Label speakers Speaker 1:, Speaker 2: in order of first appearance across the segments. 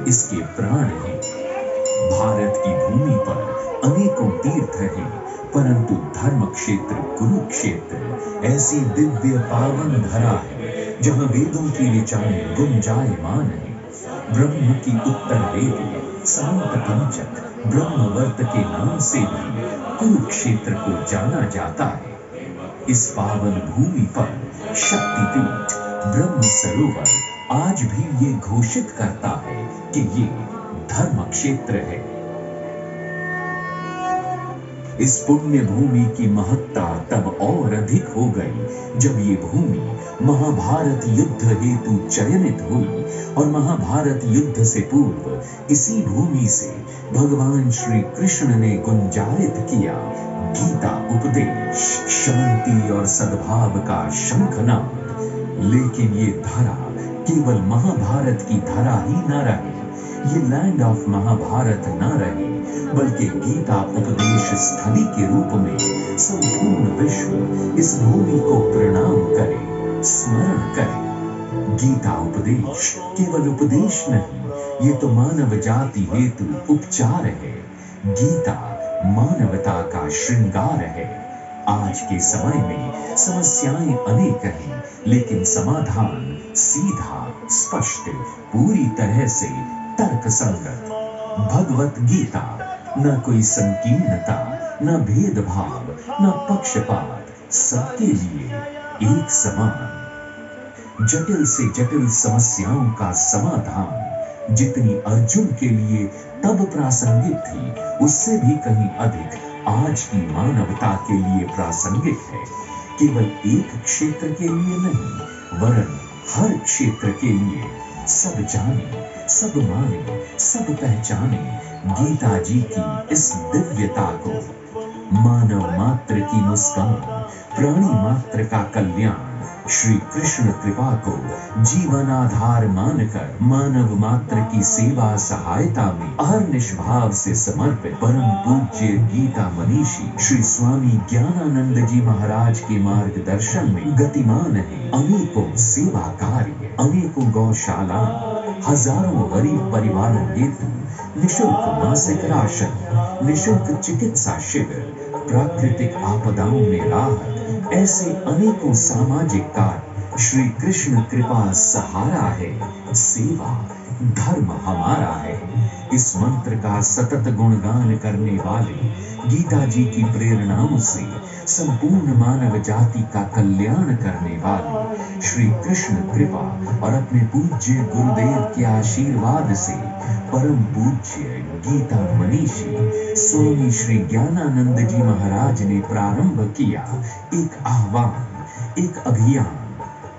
Speaker 1: इसके प्राण हैं। भारत की भूमि पर अनेकों तीर्थ हैं, परंतु धर्म क्षेत्र कुरुक्षेत्र ऐसी दिव्य पावन धरा है जहां वेदों की ऋचाएं गुंजायमान हैं। ब्रह्म की उत्तर वेद सामंत पंचक ब्रह्मवर्त के नाम से भी कुरुक्षेत्र को जाना जाता है। इस पावन भूमि पर शक्तिपीठ ब्रह्म सरोवर आज भी ये घोषित करता है कि ये धर्म क्षेत्र है। इस पुण्य भूमि की महत्ता तब और अधिक हो गई जब ये भूमि महाभारत युद्ध हेतु चयनित हुई और महाभारत युद्ध से पूर्व इसी भूमि से भगवान श्री कृष्ण ने गुंजारित किया गीता उपदेश, शांति और सद्भाव का शंखनाद। लेकिन ये धरा केवल महाभारत की धरा ही न रही, ये लैंड ऑफ महाभारत न रही, बल्कि गीता उपदेश स्थली के रूप में संपूर्ण विश्व इस भूमि को प्रणाम करे, स्मरण करे। गीता उपदेश केवल उपदेश नहीं, ये तो मानव जाति हेतु उपचार है। गीता मानवता का श्रृंगार है। आज के समय में समस्याएं अनेक हैं, लेकिन समाधान सीधा, स्पष्ट, पूरी तरह से तर्क संगत। भगवत गीता न कोई संकीर्णता, न भेदभाव, न पक्षपात, सबके लिए एक समान। जटिल से जटिल समस्याओं का समाधान जितनी अर्जुन के लिए तब प्रासंगिक थी, उससे भी कहीं अधिक आज की मानवता के लिए प्रासंगिक है। केवल एक क्षेत्र के लिए नहीं, वरन हर क्षेत्र के लिए। सब जाने, सब माने, सब पहचाने गीता जी की इस दिव्यता को। मानव मात्र की मुस्कान, प्राणी मात्र का कल्याण, श्री कृष्ण कृपा को जीवन आधार मानकर मानव मात्र की सेवा सहायता में अहर्निश भाव से समर्पित परम पूज्य गीता मनीषी श्री स्वामी ज्ञानानंद जी महाराज के मार्गदर्शन में गतिमान है। अनेकों सेवा कार्य, अनेकों गौशालाएं, हजारों गरीब परिवारों हेतु निःशुल्क मासिक राशन, निःशुल्क चिकित्सा शिविर, प्राकृतिक आपदाओं में राहत, ऐसे अनेकों सामाजिक कार्य। श्री कृष्ण कृपा सहारा है, सेवा धर्म हमारा है। इस मंत्र का सतत गुणगान करने वाले, गीता जी की प्रेरणाओं से संपूर्ण मानव जाति का कल्याण करने वाले श्री कृष्ण कृपा और अपने पूज्य गुरुदेव के आशीर्वाद से परम पूज्य गीता मनीषी स्वामी श्री ज्ञानानंद जी महाराज ने प्रारंभ किया एक आह्वान, एक अभियान।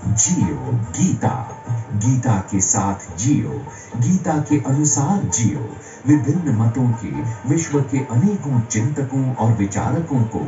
Speaker 1: जियो गीता, गीता के साथ जियो, गीता के अनुसार जियो। विभिन्न मतों के विश्व के अनेकों चिंतकों और विचारकों को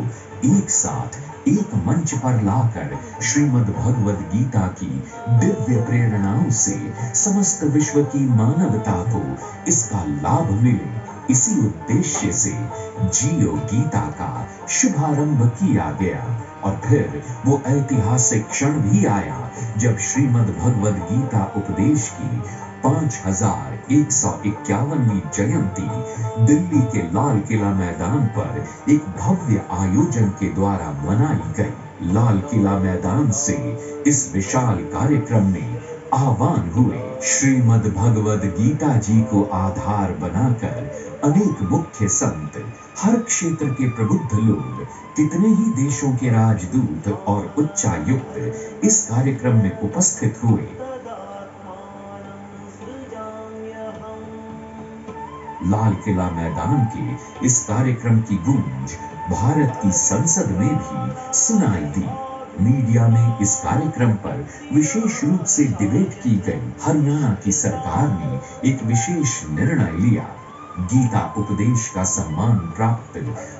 Speaker 1: एक साथ एक मंच पर लाकर श्रीमद् भगवद गीता की दिव्य प्रेरणाओं से समस्त विश्व की मानवता को इसका लाभ मिले, इसी उद्देश्य से जियो गीता का शुभारंभ किया गया। और फिर वो ऐतिहासिक क्षण भी आया जब श्रीमद् भगवद गीता उपदेश की 5151वीं जयंती दिल्ली के लाल किला मैदान पर एक भव्य आयोजन के द्वारा मनाई गई। लाल किला मैदान से इस विशाल कार्यक्रम में आह्वान हुए श्रीमद् भगवद गीता जी को आधार बनाकर अनेक मुख्य संत, हर क्षेत्र के प्रबुद्ध लोग, कितने ही देशों के राजदूत और उच्चायुक्त इस कार्यक्रम में उपस्थित हुए। लाल किला मैदान के इस कार्यक्रम की गूंज भारत की संसद में भी सुनाई दी। मीडिया में इस कार्यक्रम पर विशेष रूप से डिबेट की गई। हरियाणा की सरकार ने एक विशेष निर्णय लिया। गीता उपदेश का सम्मान प्राप्त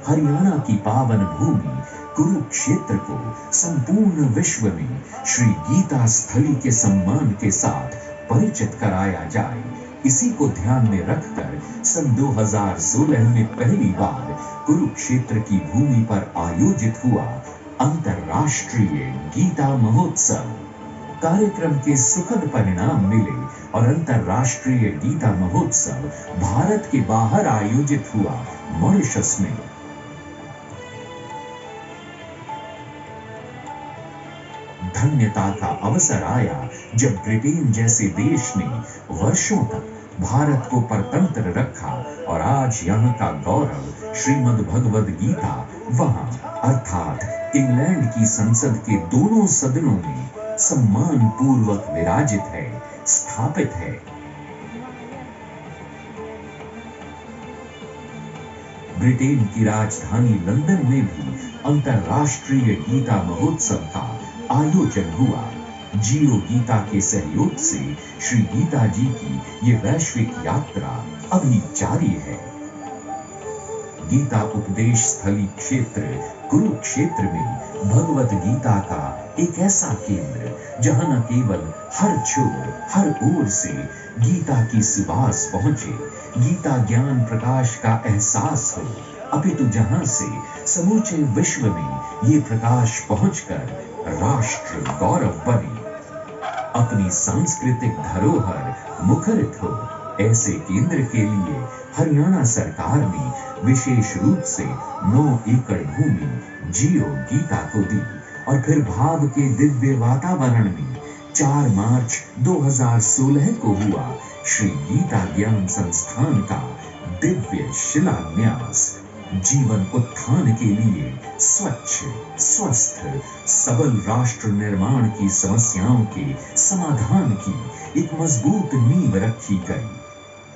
Speaker 1: हरियाणा की पावन भूमि कुरुक्षेत्र को संपूर्ण विश्व में श्री गीता स्थली के सम्मान के साथ परिचित कराया जाए। इसी को ध्यान में रखकर सन 2016 में पहली बार कुरुक्षेत्र की भूमि पर आयोजित हुआ अंतरराष्ट्रीय गीता महोत्सव। कार्यक्रम के सुखद परिणाम मिले और अंतर्राष्ट्रीय गीता महोत्सव भारत के बाहर आयोजित हुआ मॉरिशस में। धन्यता का अवसर आया जब ब्रिटेन जैसे देश ने वर्षों तक भारत को परतंत्र रखा और आज यहाँ का गौरव श्रीमद् भगवद गीता वहां अर्थात इंग्लैंड की संसद के दोनों सदनों में सम्मान पूर्वक विराजित है, स्थापित है। ब्रिटेन की राजधानी लंदन में भी अंतर्राष्ट्रीय गीता महोत्सव का आयोजन हुआ। जियो गीता के सहयोग से श्री गीता जी की ये वैश्विक यात्रा अभी जारी है। गीता उपदेश स्थली क्षेत्र कुरुक्षेत्र में भगवत गीता का एक ऐसा केंद्र जहां न केवल हर छोर हर ओर से गीता की सुवास पहुंचे, गीता ज्ञान प्रकाश का एहसास हो, अपितु जहां से समूचे विश्व में ये प्रकाश पहुंचकर राष्ट्र गौरव बने, अपनी सांस्कृतिक धरोहर मुखरित हो, ऐसे केंद्र के लिए हरियाणा सरकार ने विशेष रूप से 9 एकड़ भूमि जियो गीता को दी और फिर भाव के दिव्य वातावरण में 4 मार्च 2016 को हुआ श्री गीता ज्ञान संस्थान का दिव्य शिलान्यास। जीवन उत्थान के लिए स्वच्छ, स्वस्थ, सबल राष्ट्र निर्माण की समस्याओं के समाधान की एक मजबूत नींव रखी गई।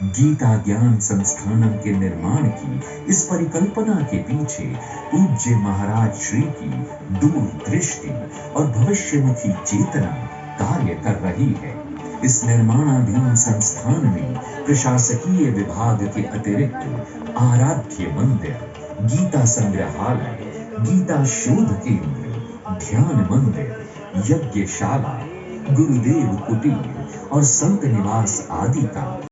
Speaker 1: गीता ज्ञान संस्थानम के निर्माण की इस परिकल्पना के पीछे पूज्य महाराज श्री की दूरदृष्टि और भविष्यमुखी चेतना कार्य कर रही है। इस निर्माणाधीन संस्थान में प्रशासकीय विभाग के अतिरिक्त आराध्य मंदिर, गीता संग्रहालय, गीता शोध केंद्र, ध्यान मंदिर, यज्ञशाला, गुरुदेव कुटीर और संत निवास आदि का